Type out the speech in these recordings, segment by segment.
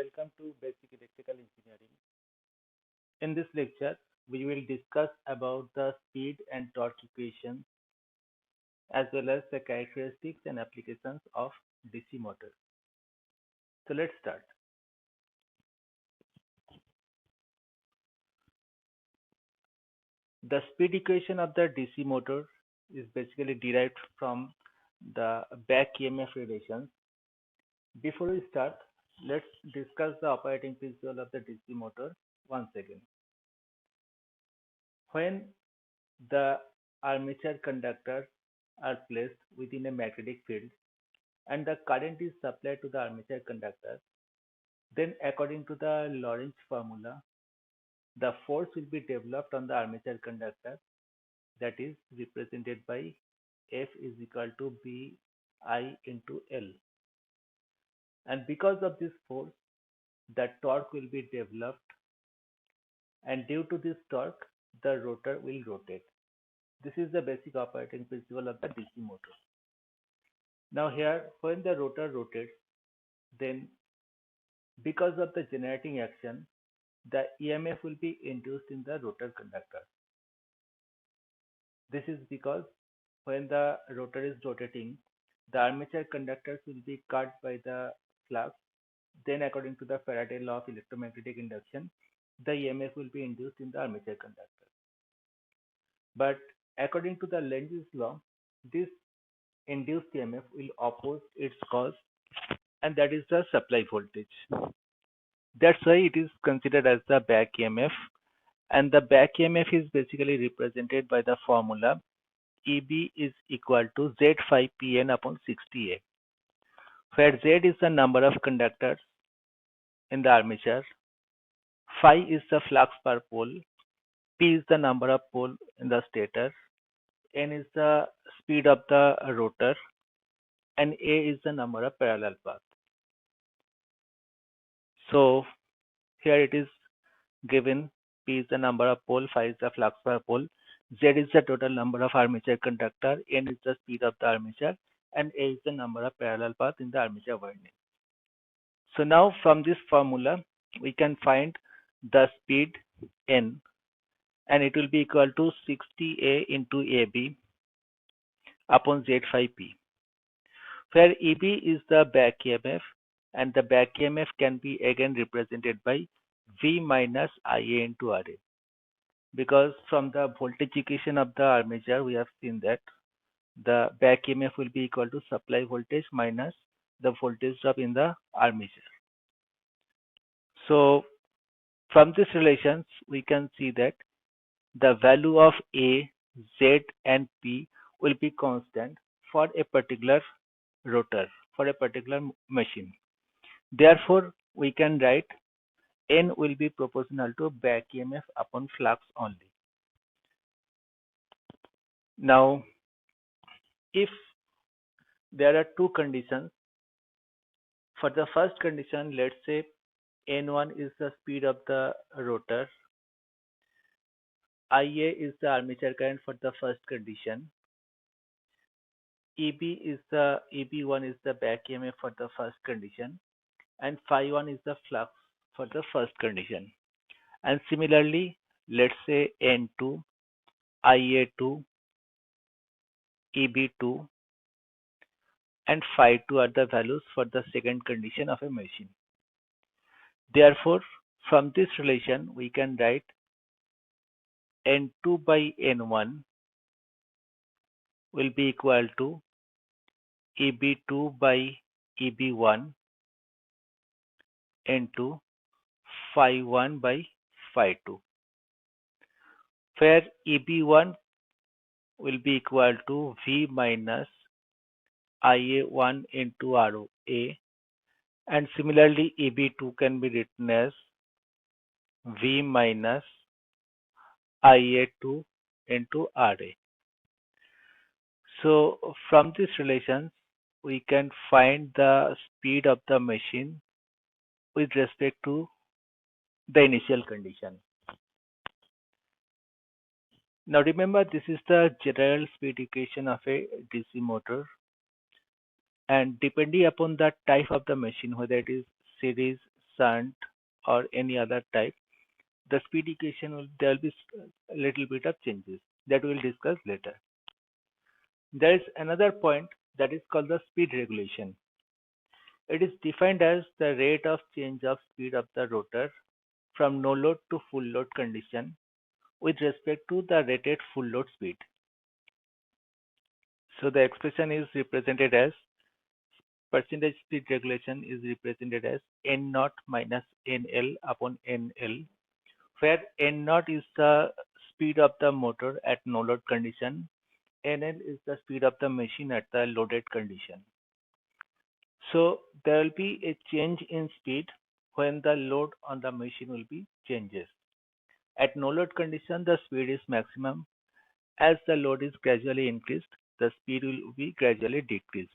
welcome to Basic Electrical Engineering. In this lecture, we will discuss about the speed and torque equations as well as the characteristics and applications of DC motor. So let's start. The speed equation of the DC motor is basically derived from the back EMF relations. Before we start, let's discuss the operating principle of the DC motor once again. When the armature conductors are placed within a magnetic field and the current is supplied to the armature conductor, then according to the Lorentz formula, the force will be developed on the armature conductor, that is represented by F is equal to BI into L. And because of this force, the torque will be developed, and due to this torque, the rotor will rotate. This is the basic operating principle of the DC motor. Now here, when the rotor rotates, then because of the generating action, the EMF will be induced in the rotor conductor. This is because when the rotor is rotating, the armature conductors will be cut by the flux. Then according to the Faraday law of electromagnetic induction, the EMF will be induced in the armature conductor. But according to the Lenz's law, this induced EMF will oppose its cause, and that is the supply voltage. That's why it is considered as the back EMF, and the back EMF is basically represented by the formula EB is equal to Z phi Pn upon 60A, where Z is the number of conductors in the armature, phi is the flux per pole, P is the number of pole in the stator, N is the speed of the rotor, and A is the number of parallel paths. So here it is given P is the number of pole, phi is the flux per pole, Z is the total number of armature conductor, N is the speed of the armature, and A is the number of parallel path in the armature winding. So now from this formula, we can find the speed N, and it will be equal to 60A into AB upon Z phi P, where EB is the back EMF, and the back EMF can be again represented by V minus IA into RA, because from the voltage equation of the armature we have seen that the back EMF will be equal to supply voltage minus the voltage drop in the armature. So from these relations we can see that the value of A, Z and P will be constant for a particular rotor, for a particular machine. Therefore, we can write N will be proportional to back EMF upon flux only. Now, if there are two conditions, for the first condition, let's say N1 is the speed of the rotor, IA is the armature current for the first condition, EB1 is the back EMF for the first condition, and phi 1 is the flux for the first condition. And similarly, let's say N2, IA2, EB2, and phi 2 are the values for the second condition of a machine. Therefore, from this relation, we can write N2 by N1 will be equal to EB2 by EB1 into phi 1 by phi 2, where EB1 will be equal to V minus IA1 into RA, and similarly EB2 can be written as V minus IA2 into RA. So from these relations we can find the speed of the machine with respect to the initial condition. Now remember, this is the general speed equation of a DC motor, and depending upon the type of the machine, whether it is series, shunt or any other type, the speed equation there will be a little bit of changes that we'll discuss later. There is another point that is called the speed regulation. It is defined as the rate of change of speed of the rotor from no load to full load condition with respect to the rated full load speed. So the expression is represented as percentage speed regulation is represented as N naught minus NL upon NL, where N naught is the speed of the motor at no load condition, NL is the speed of the machine at the loaded condition. So there will be a change in speed when the load on the machine will be changes. At no load condition, the speed is maximum. As the load is gradually increased, the speed will be gradually decreased.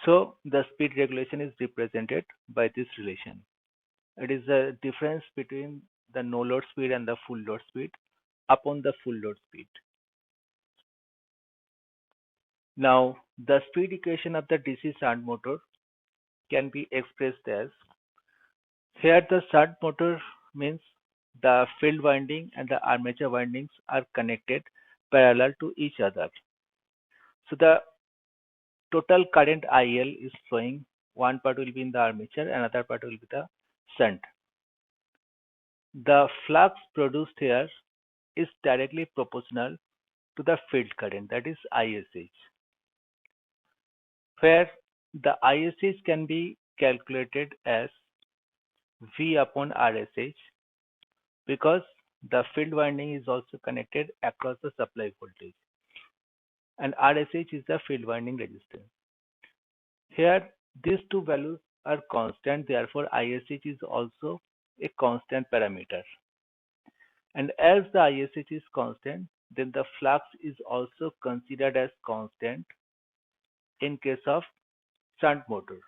So the speed regulation is represented by this relation. It is the difference between the no load speed and the full load speed upon the full load speed. Now, the speed equation of the DC shunt motor can be expressed as, here the shunt motor means the field winding and the armature windings are connected parallel to each other. So the total current IL is flowing. One part will be in the armature, another part will be the shunt. The flux produced here is directly proportional to the field current, that is ISH, where the ISH can be calculated as V upon RSH because the field winding is also connected across the supply voltage and RSH is the field winding resistance. Here these two values are constant, therefore ISH is also a constant parameter. And as the ISH is constant, then the flux is also considered as constant in case of shunt motor.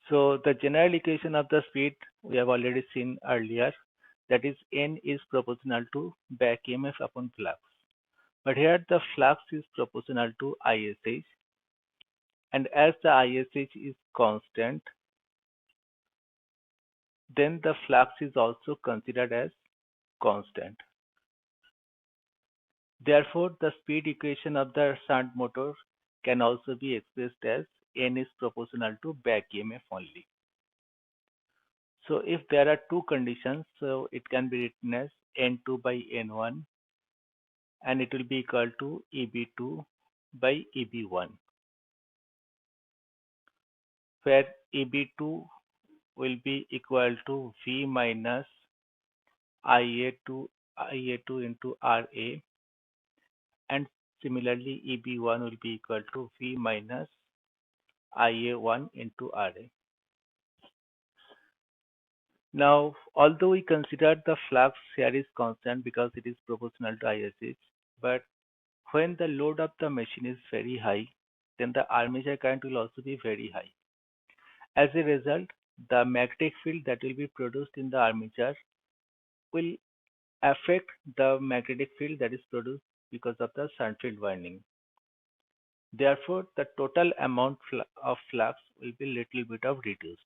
So the general equation of the speed we have already seen earlier, that is N is proportional to back EMF upon flux. But here the flux is proportional to ISH, and as the ISH is constant, then the flux is also considered as constant. Therefore, the speed equation of the shunt motor can also be expressed as N is proportional to back EMF only. So if there are two conditions, so it can be written as N2 by N1 and it will be equal to EB2 by EB1, where EB2 will be equal to V minus IA2 into RA, and similarly EB1 will be equal to V minus IA1 into RA. Now, although we consider the flux here is constant because it is proportional to ISH, but when the load of the machine is very high, then the armature current will also be very high. As a result, the magnetic field that will be produced in the armature will affect the magnetic field that is produced because of the shunt field winding. Therefore, the total amount of flux will be little bit of reduced.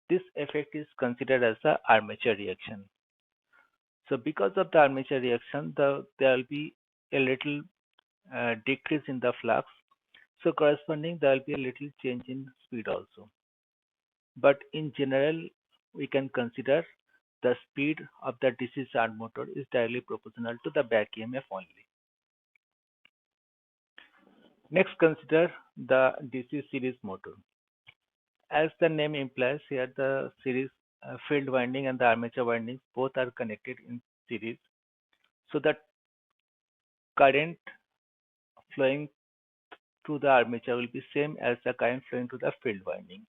This effect is considered as the armature reaction. So because of the armature reaction, there will be a little decrease in the flux. So corresponding, there will be a little change in speed also. But in general, we can consider the speed of the DC shunt motor is directly proportional to the back EMF only. Next, consider the DC series motor. As the name implies, here the series field winding and the armature windings both are connected in series. So the current flowing through the armature will be same as the current flowing to the field winding.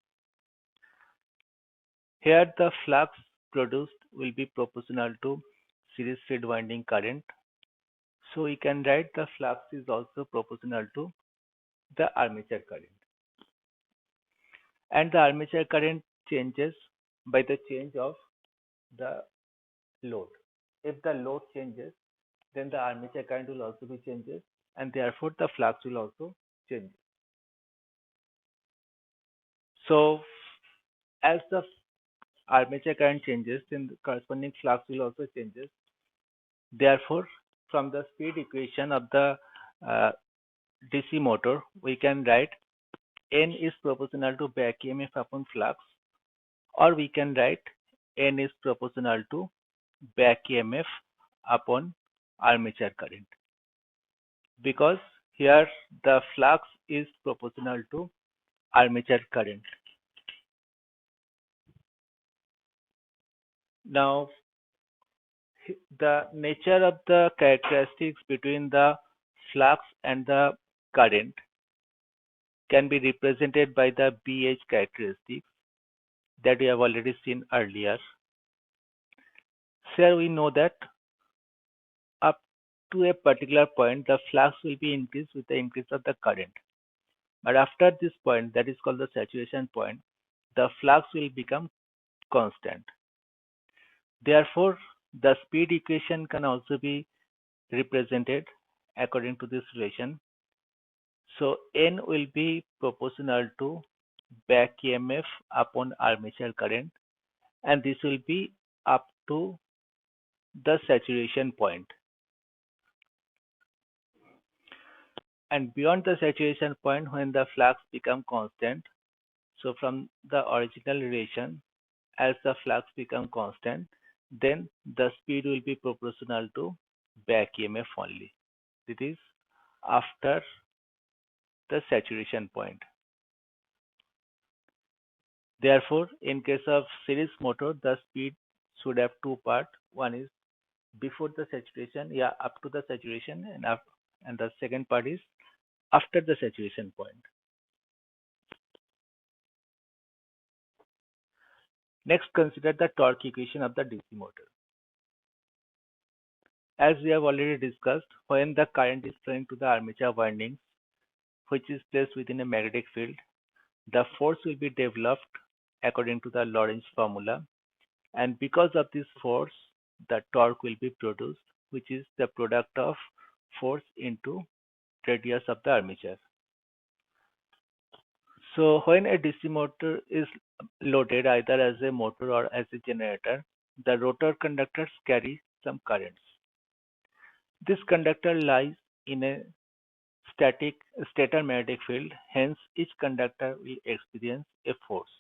Here the flux produced will be proportional to series field winding current. So we can write the flux is also proportional to the armature current. And the armature current changes by the change of the load. If the load changes, then the armature current will also be changes, and therefore the flux will also change. So As the armature current changes, then the corresponding flux will also changes. Therefore, from the speed equation of the uh, DC motor, we can write N is proportional to back EMF upon flux, or we can write N is proportional to back EMF upon armature current, because here the flux is proportional to armature current. Now, the nature of the characteristics between the flux and the current can be represented by the BH characteristics that we have already seen earlier. Here we know that up to a particular point, the flux will be increased with the increase of the current. But after this point, that is called the saturation point, the flux will become constant. Therefore, the speed equation can also be represented according to this relation. So N will be proportional to back EMF upon armature current, and this will be up to the saturation point. And beyond the saturation point, when the flux become constant, so from the original relation, as the flux become constant, then the speed will be proportional to back EMF only. It is after the saturation point. Therefore, in case of series motor, the speed should have two parts. One is before the saturation, yeah, up to the saturation, and the second part is after the saturation point. Next, consider the torque equation of the DC motor. As we have already discussed, when the current is flowing to the armature windings, which is placed within a magnetic field, the force will be developed according to the Lorentz formula, and because of this force, the torque will be produced, which is the product of force into radius of the armature. So when a DC motor is loaded either as a motor or as a generator, the rotor conductors carry some currents. This conductor lies in a stator magnetic field, hence each conductor will experience a force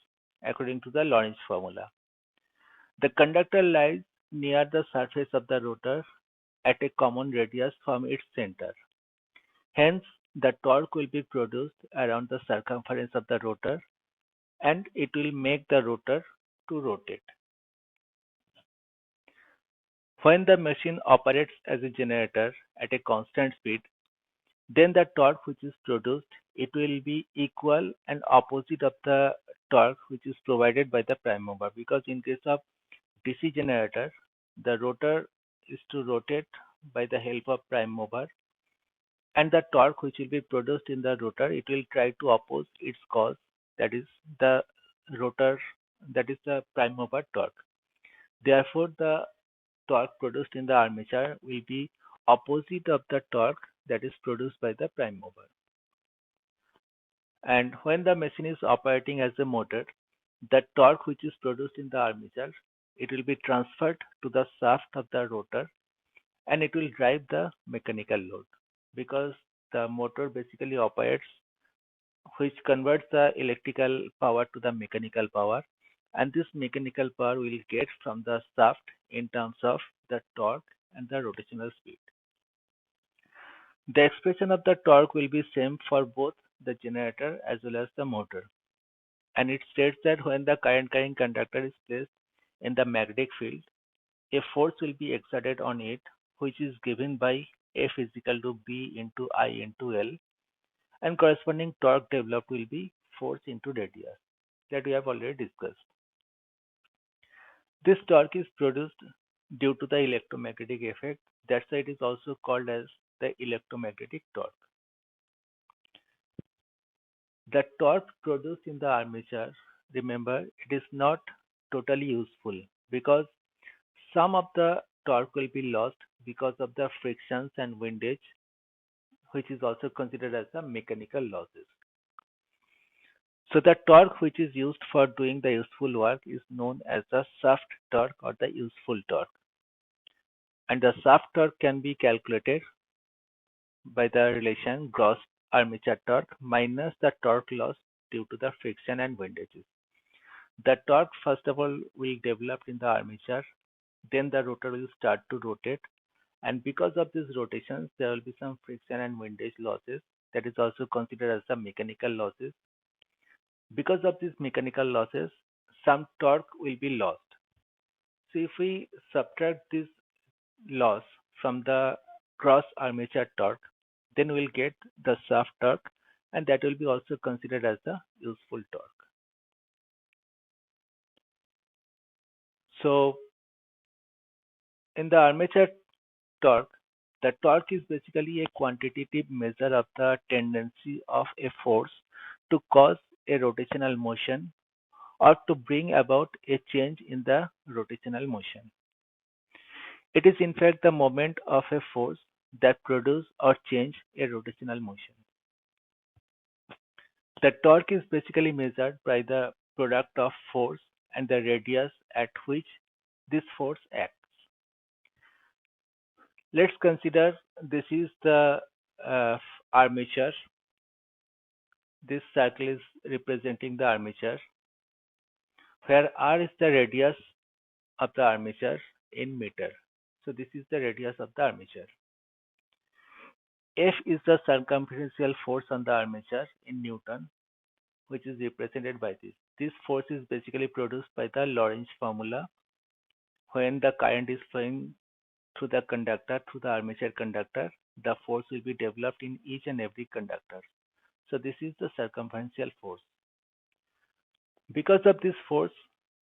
according to the Lorentz formula. The conductor lies near the surface of the rotor at a common radius from its center. Hence, the torque will be produced around the circumference of the rotor, and it will make the rotor to rotate. When the machine operates as a generator at a constant speed, then the torque which is produced, it will be equal and opposite of the torque which is provided by the prime mover, because in case of DC generator, the rotor is to rotate by the help of prime mover, and the torque which will be produced in the rotor, it will try to oppose its cause, that is the rotor, that is the prime mover torque. Therefore, the torque produced in the armature will be opposite of the torque that is produced by the prime mover. And when the machine is operating as a motor, the torque which is produced in the armature, it will be transferred to the shaft of the rotor, and it will drive the mechanical load, because the motor basically operates, which converts the electrical power to the mechanical power, and this mechanical power will get from the shaft in terms of the torque and the rotational speed. The expression of the torque will be same for both the generator as well as the motor, and it states that when the current carrying conductor is placed in the magnetic field, a force will be exerted on it, which is given by F is equal to B into I into L, and corresponding torque developed will be force into radius, that we have already discussed. This torque is produced due to the electromagnetic effect. That's why it is also called as the electromagnetic torque. The torque produced in the armature, remember, it is not totally useful, because some of the torque will be lost because of the frictions and windage, which is also considered as the mechanical losses. So the torque which is used for doing the useful work is known as the shaft torque or the useful torque. And the shaft torque can be calculated by the relation gross armature torque minus the torque loss due to the friction and windages. The torque first of all will develop in the armature, then the rotor will start to rotate, and because of these rotations there will be some friction and windage losses, that is also considered as the mechanical losses. Because of these mechanical losses, some torque will be lost. So if we subtract this loss from the cross armature torque, then we'll get the shaft torque, and that will be also considered as the useful torque. So in the armature torque, the torque is basically a quantitative measure of the tendency of a force to cause a rotational motion or to bring about a change in the rotational motion. It is in fact the moment of a force that produce or change a rotational motion. The torque is basically measured by the product of force and the radius at which this force acts. Let's consider this is the uh, armature. This circle is representing the armature, where r is the radius of the armature in meter. So this is the radius of the armature. F is the circumferential force on the armature in Newton, which is represented by this. This force is basically produced by the Lorentz formula when the current is flowing through the conductor, through the armature conductor, the force will be developed in each and every conductor. So this is the circumferential force. Because of this force,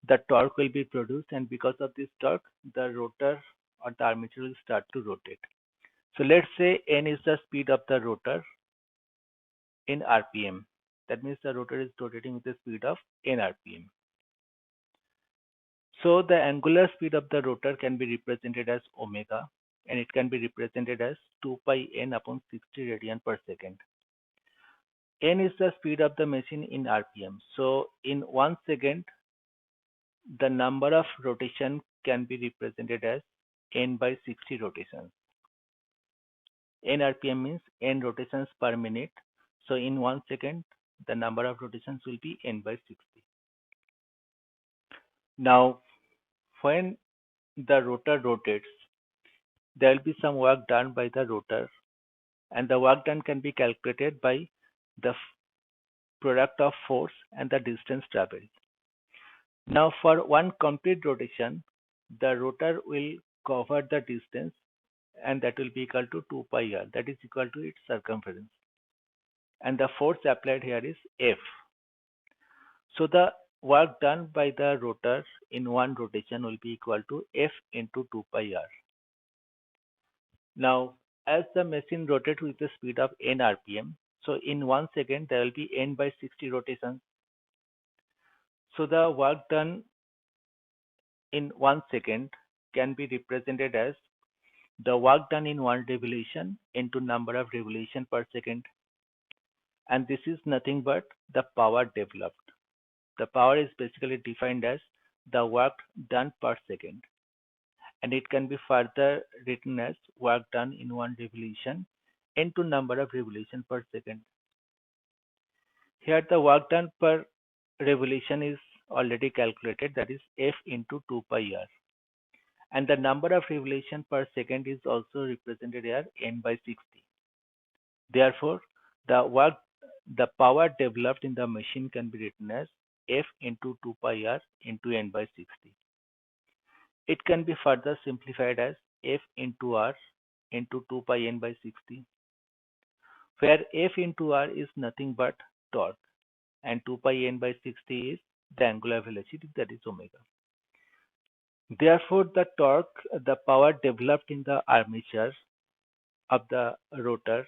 the torque will be produced, and because of this torque, the rotor or the armature will start to rotate. So let's say n is the speed of the rotor in RPM. That means the rotor is rotating with the speed of n RPM. So the angular speed of the rotor can be represented as omega, and it can be represented as 2 pi n upon 60 radian per second. N is the speed of the machine in RPM. So in 1 second, the number of rotation can be represented as n by 60 rotations. N RPM means n rotations per minute. So in 1 second, the number of rotations will be n by 60. Now, when the rotor rotates, there will be some work done by the rotor, and the work done can be calculated by the product of force and the distance traveled. Now, for one complete rotation, the rotor will cover the distance, and that will be equal to 2 pi r, that is equal to its circumference. And the force applied here is F. So the work done by the rotor in one rotation will be equal to F into 2 pi r. Now, as the machine rotates with the speed of n rpm, so in 1 second there will be n by 60 rotations. So the work done in 1 second can be represented as the work done in one revolution into number of revolution per second. And this is nothing but the power developed. The power is basically defined as the work done per second, and it can be further written as work done in one revolution into number of revolution per second. Here the work done per revolution is already calculated, that is F into 2 pi r, and the number of revolution per second is also represented here n by 60. Therefore, the power developed in the machine can be written as F into 2 pi r into n by 60. It can be further simplified as F into r into 2 pi n by 60, where F into r is nothing but torque, and 2 pi n by 60 is the angular velocity, that is omega. Therefore, the power developed in the armature of the rotor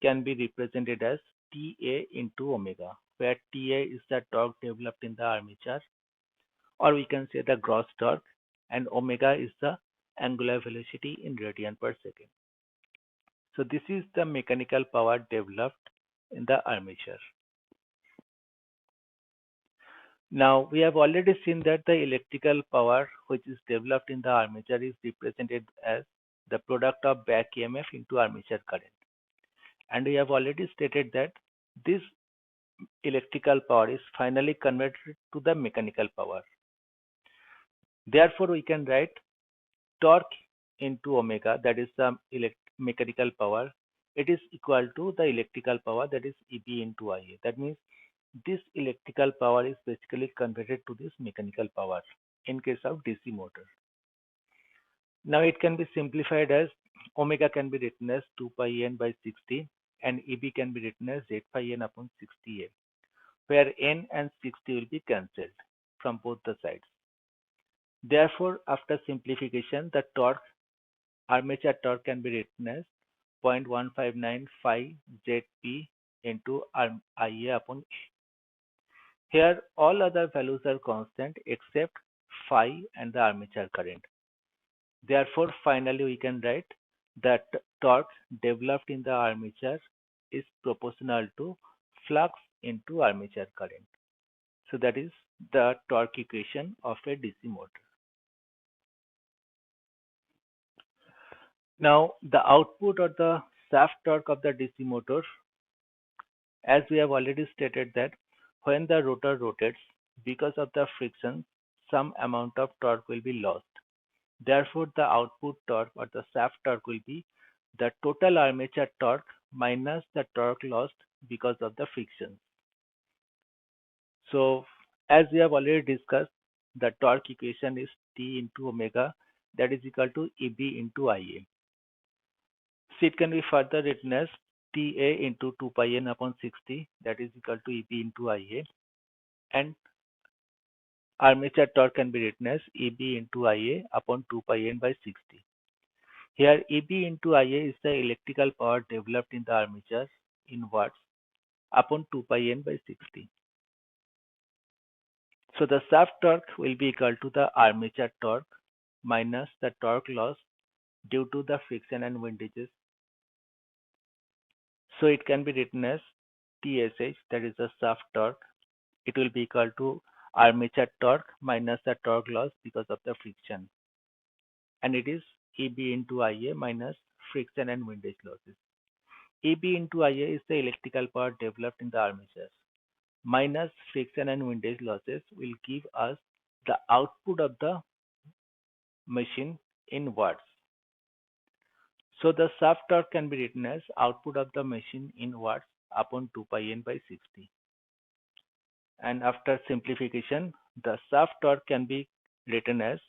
can be represented as TA into omega, where TA is the torque developed in the armature, or we can say the gross torque, and omega is the angular velocity in radian per second. So this is the mechanical power developed in the armature. Now we have already seen that the electrical power which is developed in the armature is represented as the product of back EMF into armature current. And we have already stated that this electrical power is finally converted to the mechanical power. Therefore, we can write torque into omega, that is the mechanical power. It is equal to the electrical power, that is EB into IA. That means this electrical power is basically converted to this mechanical power in case of DC motor. Now it can be simplified as omega can be written as 2 pi n by 60 and EB can be written as Z pi n upon 60A, where n and 60 will be cancelled from both the sides. Therefore, after simplification, the torque, armature torque can be written as 0.159 ZP into IA upon A. Here, all other values are constant except phi and the armature current. Therefore, finally, we can write that torque developed in the armature is proportional to flux into armature current. So that is the torque equation of a DC motor. Now, the output or the shaft torque of the DC motor, as we have already stated that when the rotor rotates, because of the friction, some amount of torque will be lost. Therefore, the output torque or the shaft torque will be the total armature torque minus the torque lost because of the friction. So, as we have already discussed, the torque equation is T into omega, that is equal to EB into IA. So it can be further written as TA into 2 pi n upon 60, that is equal to EB into IA, and armature torque can be written as EB into IA upon 2 pi n by 60. Here EB into IA is the electrical power developed in the armature in watts upon 2 pi n by 60. So the shaft torque will be equal to the armature torque minus the torque loss due to the friction and windages. So it can be written as TSH, that is the shaft torque. It will be equal to armature torque minus the torque loss because of the friction. And it is EB into IA minus friction and windage losses. EB into IA is the electrical power developed in the armature minus friction and windage losses will give us the output of the machine in watts. So the shaft torque can be written as output of the machine in watts upon 2 pi n by 60. And after simplification, the shaft torque can be written as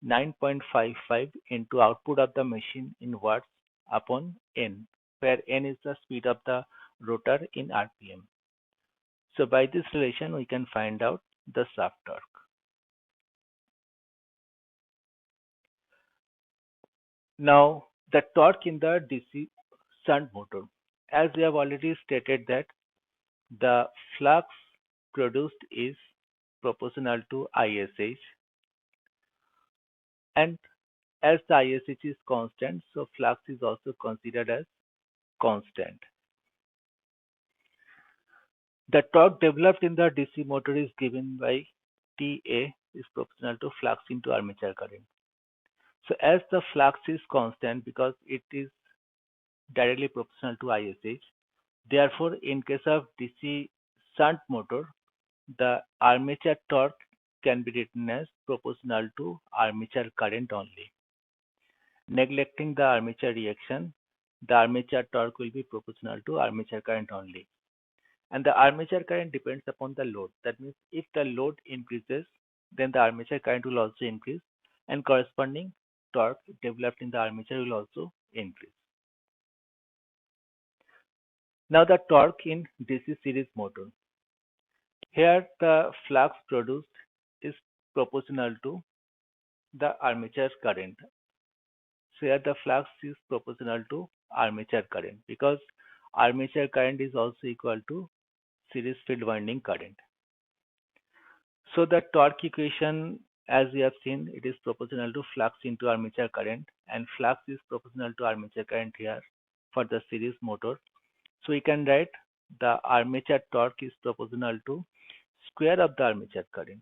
9.55 into output of the machine in watts upon n, where n is the speed of the rotor in RPM. So by this relation, we can find out the shaft torque. Now, the torque in the DC shunt motor. As we have already stated that the flux produced is proportional to ISH, and as the ISH is constant, so flux is also considered as constant. The torque developed in the DC motor is given by TA is proportional to flux into armature current. So as the flux is constant because it is directly proportional to ISH, therefore in case of DC shunt motor, the armature torque can be written as proportional to armature current only. Neglecting the armature reaction, the armature torque will be proportional to armature current only. And the armature current depends upon the load. That means if the load increases, then the armature current will also increase and corresponding torque developed in the armature will also increase. Now the torque in DC series motor. Here the flux produced is proportional to the armature current. So here the flux is proportional to armature current because armature current is also equal to series field winding current. So the torque equation, as we have seen, it is proportional to flux into armature current, and flux is proportional to armature current here for the series motor. So we can write the armature torque is proportional to square of the armature current.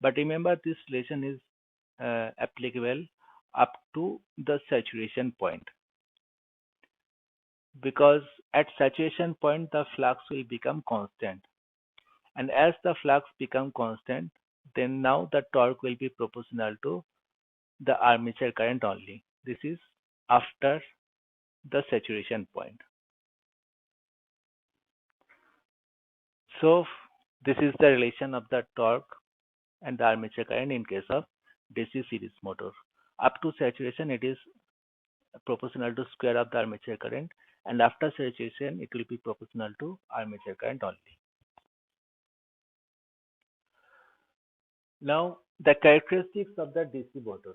But remember, this relation is applicable up to the saturation point, because at saturation point the flux will become constant, and as the flux become constant, then now the torque will be proportional to the armature current only. This is after the saturation point. So this is the relation of the torque and the armature current in case of DC series motor. Up to saturation it is proportional to square of the armature current, and after saturation it will be proportional to armature current only. Now the characteristics of the DC motor.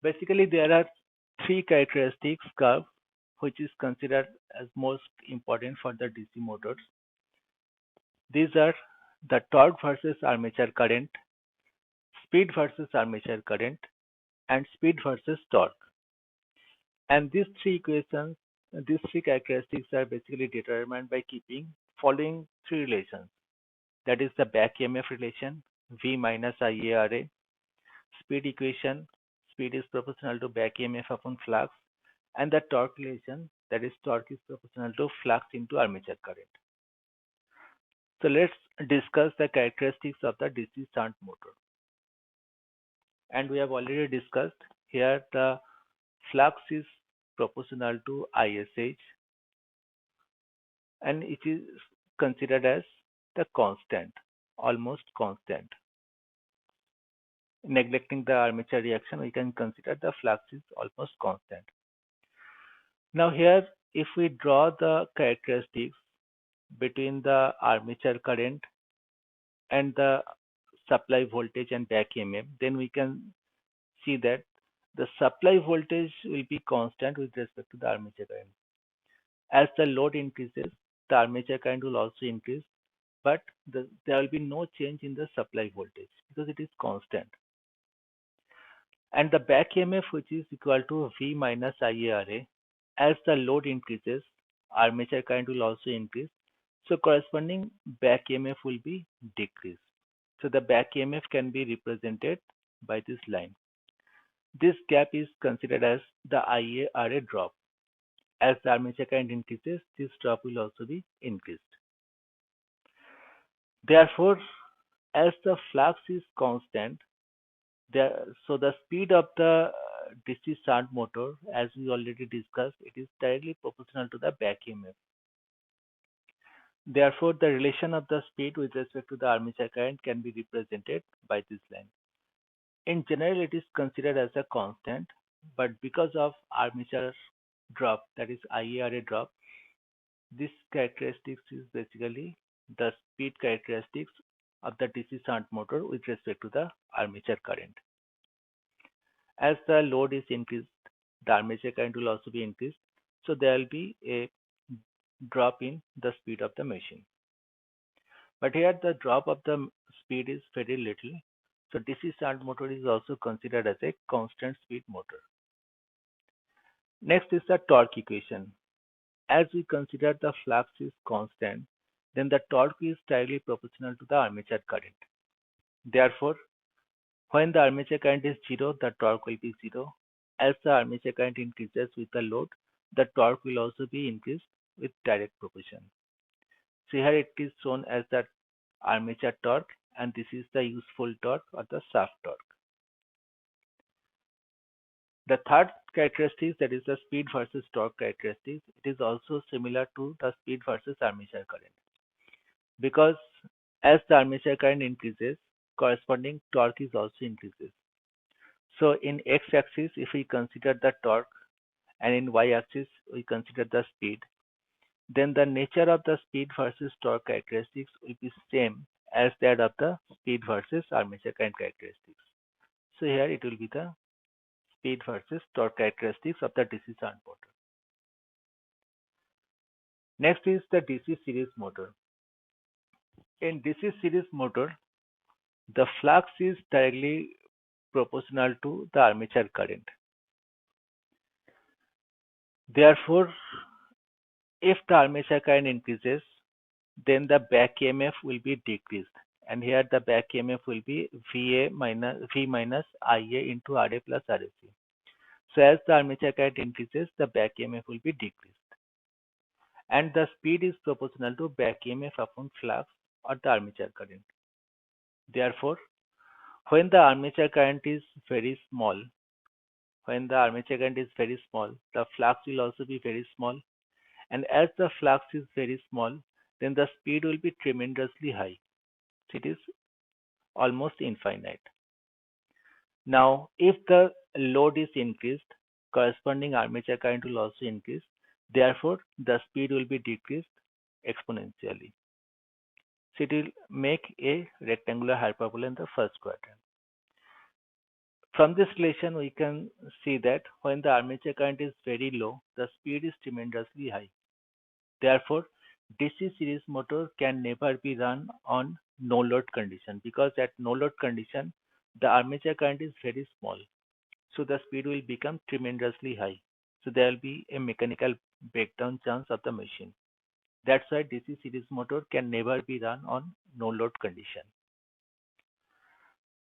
Basically there are three characteristics curve which is considered as most important for the DC motors. These are the torque versus armature current, speed versus armature current, and speed versus torque. And these three characteristics are basically determined by keeping following three relations. That is the back EMF relation, V minus IaRa, speed equation, speed is proportional to back EMF upon flux, and the torque relation, that is torque is proportional to flux into armature current. So let's discuss the characteristics of the DC shunt motor. And we have already discussed here the flux is proportional to ISH, and it is considered as the constant, almost constant. Neglecting the armature reaction, we can consider the flux is almost constant. Now here, if we draw the characteristics between the armature current and the supply voltage and back EMF, then we can see that the supply voltage will be constant with respect to the armature current. As the load increases, the armature current will also increase, but there will be no change in the supply voltage because it is constant. And the back EMF, which is equal to V minus IaRa, as the load increases, armature current will also increase. So corresponding back EMF will be decreased. So the back EMF can be represented by this line. This gap is considered as the IaRa drop. As the armature current increases, this drop will also be increased. Therefore, as the flux is constant, so the speed of the DC shunt motor, as we already discussed, it is directly proportional to the back EMF. Therefore, the relation of the speed with respect to the armature current can be represented by this line. In general, it is considered as a constant, but because of armature drop, that is IaRa drop, this characteristics is basically the speed characteristics of the DC shunt motor with respect to the armature current. As the load is increased, the armature current will also be increased, so there will be a drop in the speed of the machine. But here the drop of the speed is very little, so DC shunt motor is also considered as a constant speed motor. Next is the torque equation. As we consider the flux is constant, then the torque is directly proportional to the armature current. Therefore, when the armature current is 0, the torque will be 0. As the armature current increases with the load, the torque will also be increased with direct proportion. So here it is shown as the armature torque, and this is the useful torque or the shaft torque. The third characteristic, that is the speed versus torque characteristics, it is also similar to the speed versus armature current. Because as the armature current increases, corresponding torque is also increases. So in x-axis, if we consider the torque, and in y-axis we consider the speed, then the nature of the speed versus torque characteristics will be same as that of the speed versus armature current characteristics. So here it will be the speed versus torque characteristics of the DC shunt motor. Next is the DC series motor. In DC series motor, the flux is directly proportional to the armature current. Therefore, if the armature current increases, then the back EMF will be decreased. And here the back EMF will be V minus Ia into Ra plus Rec. So as the armature current increases, the back EMF will be decreased. And the speed is proportional to back EMF upon flux or the armature current. Therefore, when the armature current is very small, the flux will also be very small. And as the flux is very small, then the speed will be tremendously high. It is almost infinite. Now, if the load is increased, corresponding armature current will also increase. Therefore, the speed will be decreased exponentially. So it will make a rectangular hyperbola in the first quadrant. From this relation, we can see that when the armature current is very low, the speed is tremendously high. Therefore, DC series motor can never be run on no load condition, because at no load condition, the armature current is very small. So the speed will become tremendously high. So there will be a mechanical breakdown chance of the machine. That's why DC series motor can never be run on no load condition.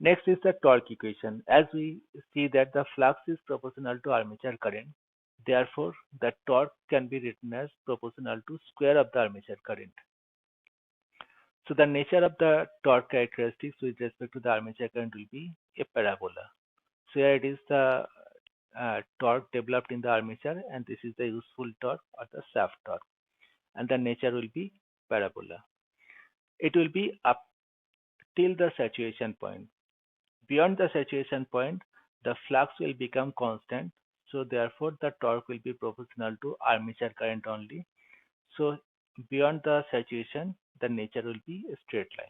Next is the torque equation. As we see that the flux is proportional to armature current, therefore the torque can be written as proportional to square of the armature current. So the nature of the torque characteristics with respect to the armature current will be a parabola. So here it is the torque developed in the armature, and this is the useful torque or the shaft torque, and the nature will be parabola. It will be up till the saturation point. Beyond the saturation point, the flux will become constant, so therefore the torque will be proportional to armature current only. So beyond the saturation, the nature will be a straight line.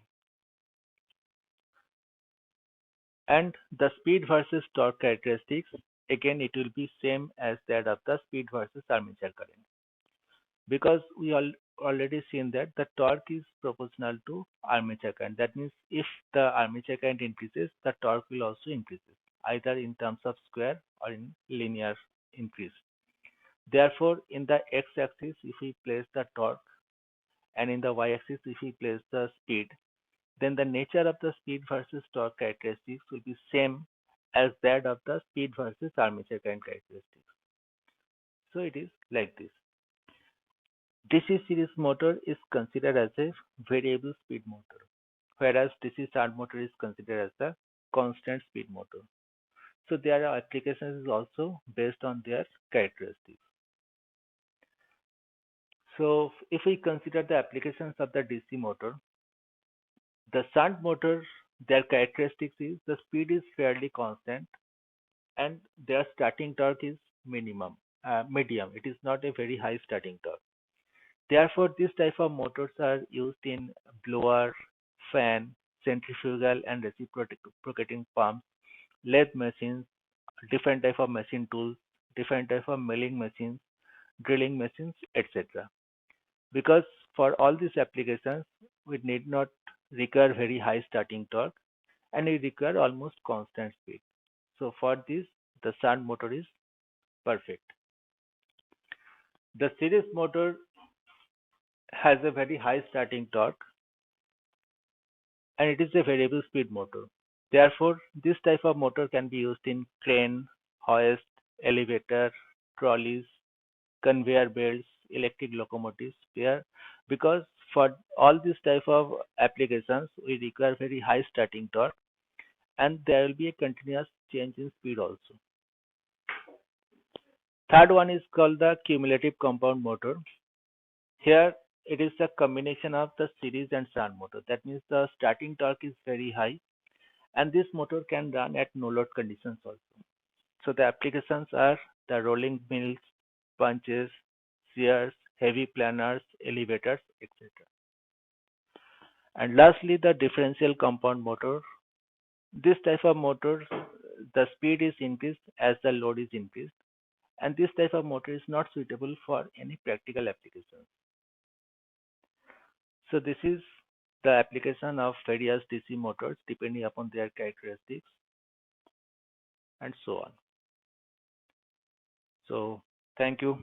And the speed versus torque characteristics, again it will be same as that of the speed versus armature current, because we already seen that the torque is proportional to armature current. That means if the armature current increases, the torque will also increase, either in terms of square or in linear increase. Therefore, in the x-axis, if we place the torque, and in the y-axis, if we place the speed, then the nature of the speed versus torque characteristics will be same as that of the speed versus armature current characteristics. So it is like this. DC series motor is considered as a variable speed motor, whereas DC shunt motor is considered as a constant speed motor. So their applications is also based on their characteristics. So if we consider the applications of the DC motor, the shunt motor, their characteristics is the speed is fairly constant, and their starting torque is medium. It is not a very high starting torque. Therefore, this type of motors are used in blower, fan, centrifugal and reciprocating pumps, lathe machines, different type of machine tools, different type of milling machines, drilling machines, etc. Because for all these applications, we need not require very high starting torque, and we require almost constant speed. So for this, the shunt motor is perfect. The series motor has a very high starting torque, and it is a variable speed motor. Therefore, this type of motor can be used in crane, hoist, elevator, trolleys, conveyor belts, electric locomotives. There, because for all these type of applications, we require very high starting torque, and there will be a continuous change in speed also. Third one is called the cumulative compound motor. Here it is a combination of the series and shunt motor. That means the starting torque is very high, and this motor can run at no load conditions also. So the applications are the rolling mills, punches, shears, heavy planers, elevators, etc. And lastly, the differential compound motor. This type of motor, the speed is increased as the load is increased, and this type of motor is not suitable for any practical applications. So this is the application of various DC motors depending upon their characteristics and so on. So thank you.